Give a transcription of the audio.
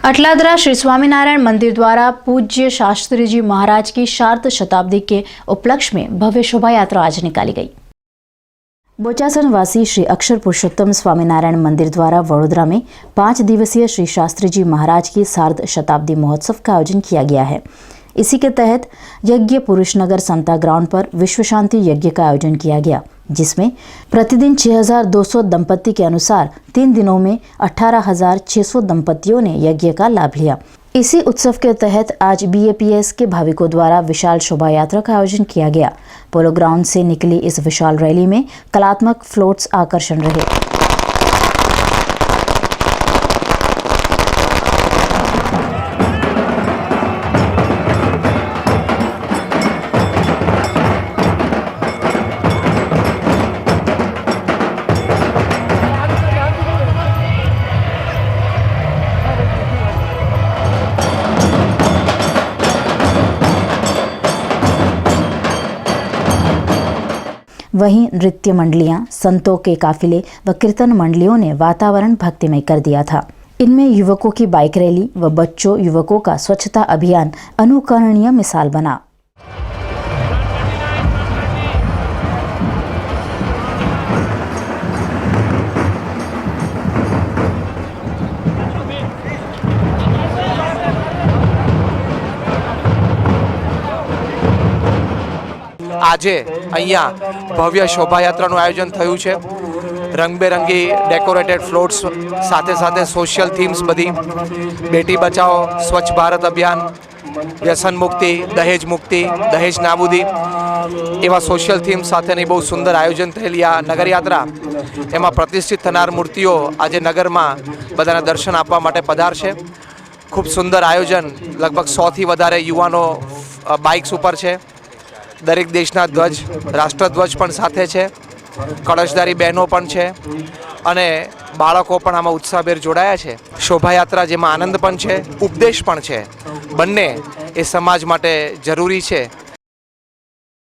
अटलादरा श्री स्वामीनारायण मंदिर द्वारा पूज्य शास्त्री जी महाराज की शारद शताब्दी के उपलक्ष्य में भव्य शोभा यात्रा आज निकाली गई। बोचासन वासी श्री अक्षर पुरुषोत्तम स्वामीनारायण मंदिर द्वारा वडोदरा में 5 दिवसीय श्री शास्त्री जी महाराज की शारद शताब्दी महोत्सव का आयोजन किया गया है। इसी के तहत यज्ञ पुरुष नगर समता ग्राउंड पर विश्व शांति यज्ञ का आयोजन किया गया, जिसमें प्रतिदिन 6200 दंपत्ति के अनुसार 3 दिनों में 18600 दंपत्तियों ने यज्ञ का लाभ लिया। इसी उत्सव के तहत आज BAPS के भाविकों द्वारा विशाल शोभा यात्रा का आयोजन किया गया। पोलो ग्राउंड से निकली इस विशाल रैली में कलात्मक फ्लोट्स आकर्षण रहे। वहीं नृत्य मंडलियां, संतों के काफिले व कीर्तन मंडलियों ने वातावरण भक्तिमय कर दिया था। इनमें युवकों की बाइक रैली व बच्चों युवकों का स्वच्छता अभियान अनुकरणीय मिसाल बना। આજે અહીંયા ભવ્ય શોભાયાત્રાનું આયોજન થયું છે। રંગબેરંગી ડેકોરેટેડ ફ્લોટ્સ સાથે સાથે સોશિયલ થીમ્સ બધી, બેટી બચાવો, સ્વચ્છ ભારત અભિયાન, વ્યસન મુક્તિ, દહેજ નાબૂદી એવા સોશિયલ થીમ્સ સાથેની બહુ સુંદર આયોજન થયેલી આ નગરયાત્રા, એમાં પ્રતિષ્ઠિત થનાર મૂર્તિઓ આજે નગરમાં બધાના દર્શન આપવા માટે પધારશે। ખૂબ સુંદર આયોજન, લગભગ 100થી વધારે યુવાનો બાઇક્સ ઉપર છે। દરેક દેશના ધ્વજ, રાષ્ટ્રધ્વજ પણ સાથે છે, કળશધારી બહેનો પણ છે અને બાળકો પણ આમાં ઉત્સાહભેર જોડાયા છે। શોભાયાત્રા જેમાં આનંદ પણ છે, ઉપદેશ પણ છે, બંને એ સમાજ માટે જરૂરી છે।